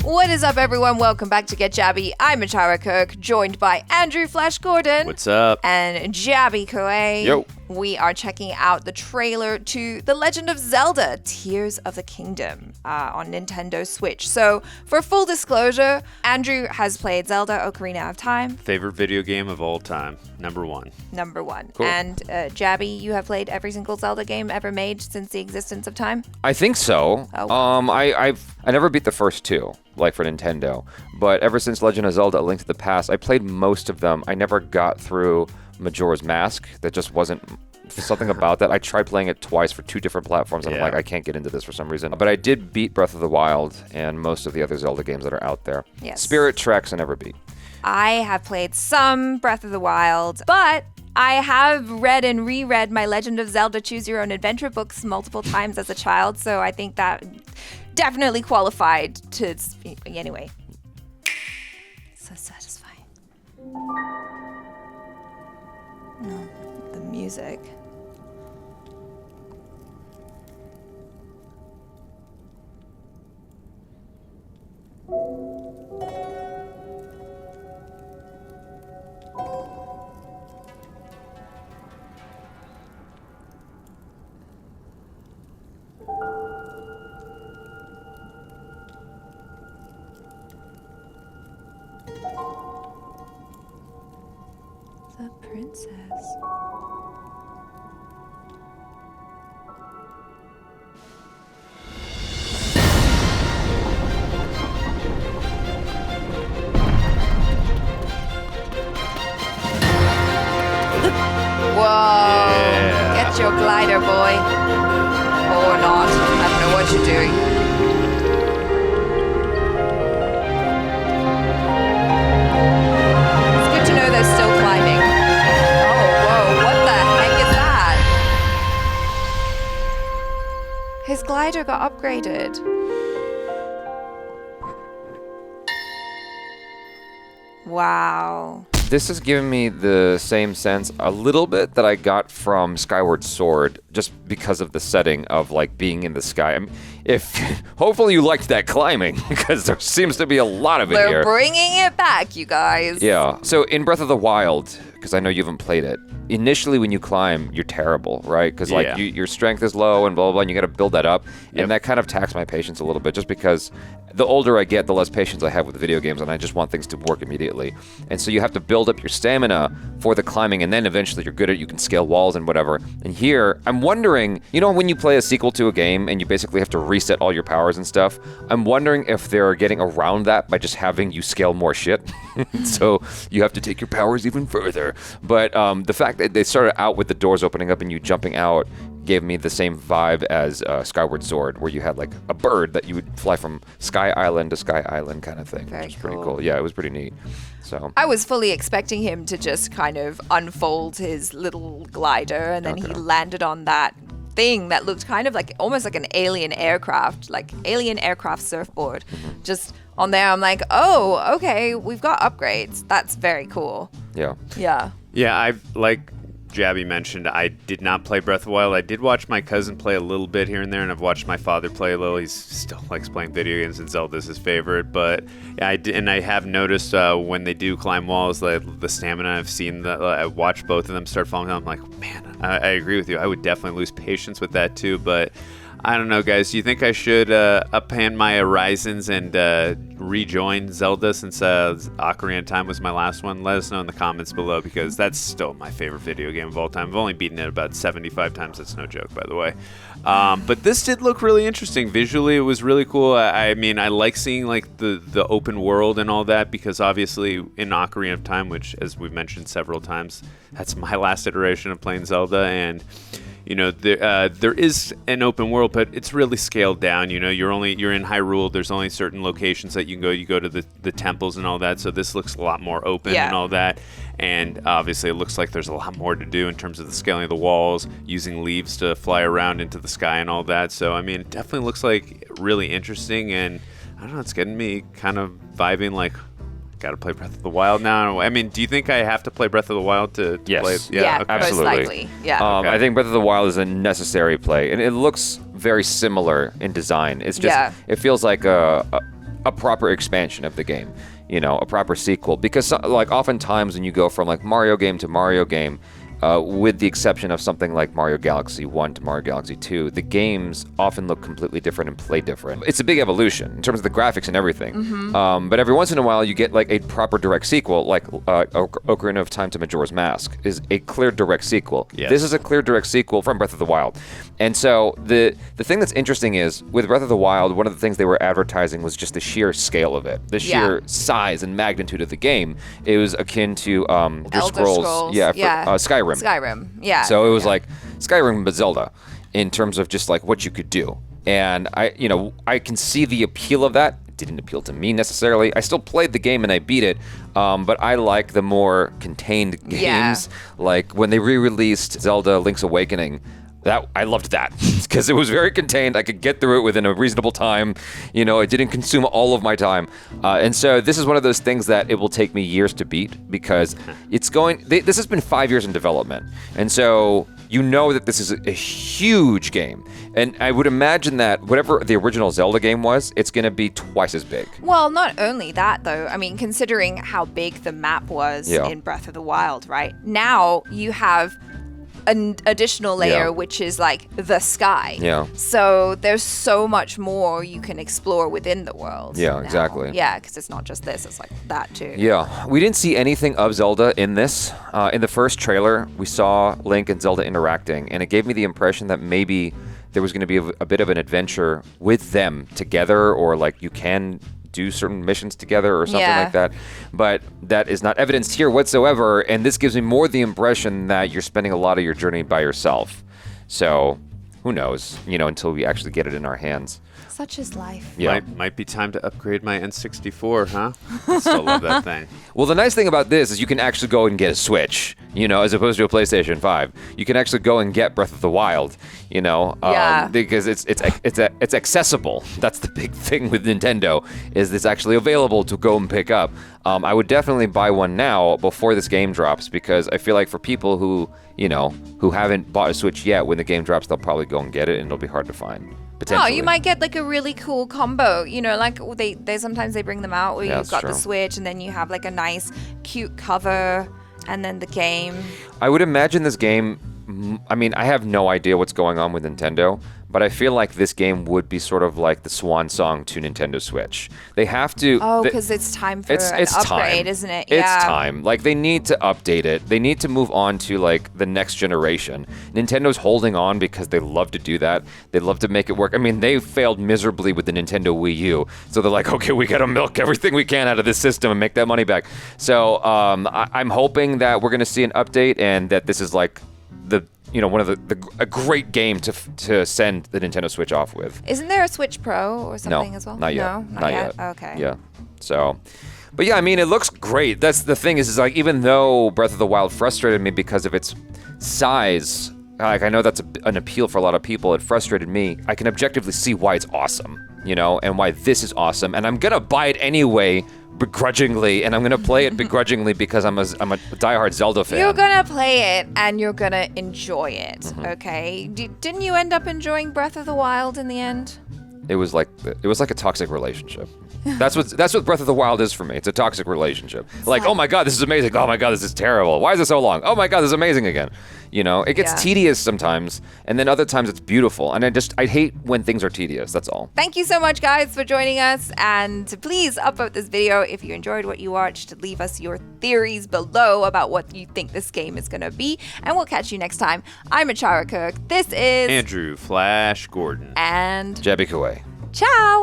What is up, everyone? Welcome back to Get Jabby. I'm ACHARA KIRK, joined by Andrew Flash Gordon. What's up? And Jabby Koei. Yo. We are checking out the trailer to The Legend of Zelda, Tears of the Kingdom on Nintendo Switch. So, for full disclosure, Andrew has played Zelda Ocarina of Time. Favorite video game of all time. Number one. Cool. And Jabby, you have played every single Zelda game ever made since the existence of time? I think so. Oh. I never beat the first two, like for Nintendo. But ever since Legend of Zelda: A Link to the Past, I played most of them. I never got through Majora's Mask. That just wasn't something about that. I tried playing it twice for two different platforms, and I'm like, I can't get into this for some reason. But I did beat Breath of the Wild and most of the other Zelda games that are out there. Yes. Spirit Tracks I never beat. I have played some Breath of the Wild, but I have read and reread my Legend of Zelda Choose Your Own Adventure books multiple times as a child, so I think that definitely qualified to... Anyway. So satisfying. Oh, the music. The princess. Whoa! Yeah. Get your glider, boy. Or not. I don't know what you're doing. It's good to know they're still climbing. Oh, whoa, what the heck is that? His glider got upgraded. Wow. This has given me the same sense a little bit that I got from Skyward Sword, just because of the setting of like being in the sky. I mean, if hopefully you liked that climbing, because there seems to be a lot of it We're here. bringing it back, you guys. Yeah. So in Breath of the Wild, because I know you haven't played it, initially when you climb, you're terrible, right? Because like your strength is low and blah, blah, blah, and you got to build that up. And that kind of taxed my patience a little bit, just because the older I get, the less patience I have with video games, and I just want things to work immediately. And so you have to build up your stamina for the climbing, and then eventually you're good at it, you can scale walls and whatever. And here, I'm wondering, you know when you play a sequel to a game and you basically have to reset all your powers and stuff? I'm wondering if they're getting around that by just having you scale more shit. So you have to take your powers even further. But the fact that they started out with the doors opening up and you jumping out gave me the same vibe as Skyward Sword, where you had like a bird that you would fly from Sky Island to Sky Island kind of thing. Very which was pretty cool. cool. Yeah, it was pretty neat. So I was fully expecting him to just kind of unfold his little glider, and then he landed on that thing that looked kind of like almost like an alien aircraft surfboard. Just on there, I'm like, oh, okay, we've got upgrades. That's very cool. yeah. Yeah. Yeah, I like Jabby mentioned, I did not play Breath of the Wild. I did watch my cousin play a little bit here and there, and I've watched my father play a little. He still likes playing video games, and Zelda's his favorite. But yeah, I have noticed when they do climb walls, the stamina I've seen, I watched both of them start falling down. I'm like, man, I agree with you. I would definitely lose patience with that too, but I don't know, guys. Do you think I should upend my horizons and rejoin Zelda since Ocarina of Time was my last one? Let us know in the comments below, because that's still my favorite video game of all time. I've only beaten it about 75 times. That's no joke, by the way. But this did look really interesting. Visually, it was really cool. I mean, I like seeing like the open world and all that, because obviously in Ocarina of Time, which, as we've mentioned several times, that's my last iteration of playing Zelda, and you know, there is an open world, but it's really scaled down. You know, you're in Hyrule. There's only certain locations that you can go. You go to the temples and all that. So this looks a lot more open and all that. And obviously, it looks like there's a lot more to do in terms of the scaling of the walls, using leaves to fly around into the sky and all that. So I mean, it definitely looks like really interesting. And I don't know, it's getting me kind of vibing like, gotta play Breath of the Wild now. I mean, do you think I have to play Breath of the Wild to play it? Yeah, okay. absolutely. most likely. Yeah. I think Breath of the Wild is a necessary play, and it looks very similar in design. It's just it feels like a proper expansion of the game, you know, a proper sequel. Because like oftentimes when you go from like Mario game to Mario game, with the exception of something like Mario Galaxy 1 to Mario Galaxy 2, the games often look completely different and play different. It's a big evolution in terms of the graphics and everything. But every once in a while, you get like a proper direct sequel, like Ocarina of Time to Majora's Mask is a clear direct sequel. Yes. This is a clear direct sequel from Breath of the Wild. And so the thing that's interesting is, with Breath of the Wild, one of the things they were advertising was just the sheer scale of it, the sheer size and magnitude of the game. It was akin to Elder Scrolls. Skyrim. Skyrim, yeah. So it was like Skyrim but Zelda in terms of just like what you could do. And I can see the appeal of that. It didn't appeal to me necessarily. I still played the game and I beat it, but I like the more contained games. Like when they re-released Zelda Link's Awakening, I loved that because it was very contained. I could get through it within a reasonable time. You know, it didn't consume all of my time. And so this is one of those things that it will take me years to beat because this has been 5 years in development. And so you know that this is a huge game. And I would imagine that whatever the original Zelda game was, it's going to be twice as big. Well, not only that, though. I mean, considering how big the map was in Breath of the Wild, right? Now you have an additional layer, which is like the sky. Yeah. So there's so much more you can explore within the world. Yeah, now. exactly. Yeah, because it's not just this, it's like that too. Yeah. We didn't see anything of Zelda in this. In the first trailer, we saw Link and Zelda interacting, and it gave me the impression that maybe there was going to be a bit of an adventure with them together, or like you can do certain missions together or something like that. But that is not evidenced here whatsoever, and this gives me more the impression that you're spending a lot of your journey by yourself. So who knows, until we actually get it in our hands. Such is life. Yeah. Might be time to upgrade my N64, huh? I still love that thing. Well, the nice thing about this is you can actually go and get a Switch, as opposed to a PlayStation 5. You can actually go and get Breath of the Wild, because it's accessible. That's the big thing with Nintendo, is it's actually available to go and pick up. I would definitely buy one now before this game drops, because I feel like for people who haven't bought a Switch yet, when the game drops, they'll probably go and get it, and it'll be hard to find. Oh, you might get like a really cool combo. Like they sometimes they bring them out where you've got the Switch and then you have like a nice, cute cover and then the game. I would imagine this game. I mean, I have no idea what's going on with Nintendo, but I feel like this game would be sort of like the swan song to Nintendo Switch. They have to. Oh, because it's time for an upgrade, isn't it? It's time. Like, they need to update it. They need to move on to, like, the next generation. Nintendo's holding on because they love to do that. They love to make it work. I mean, they failed miserably with the Nintendo Wii U. So they're like, okay, we got to milk everything we can out of this system and make that money back. So I'm hoping that we're going to see an update and that this is, like, one of a great game to send the Nintendo Switch off with. Isn't there a Switch Pro or something as well? Not yet. No, not yet. Okay. Yeah. So, but yeah, I mean, it looks great. That's the thing is like, even though Breath of the Wild frustrated me because of its size, like I know that's an appeal for a lot of people. It frustrated me. I can objectively see why it's awesome, and why this is awesome. And I'm gonna buy it anyway, begrudgingly, and I'm gonna play it begrudgingly because I'm a diehard Zelda fan. You're gonna play it and you're gonna enjoy it, okay? Didn't you end up enjoying Breath of the Wild in the end? It was like a toxic relationship. That's what Breath of the Wild is for me. It's a toxic relationship. Like, oh my god, this is amazing. Oh my god, this is terrible. Why is it so long? Oh my god, this is amazing again. It gets tedious sometimes, and then other times it's beautiful. And I hate when things are tedious. That's all. Thank you so much, guys, for joining us. And please upvote this video if you enjoyed what you watched. Leave us your theories below about what you think this game is going to be. And we'll catch you next time. I'm ACHARA KIRK. This is Andrew Flash Gordon. And Jabby Kuwait. ciao.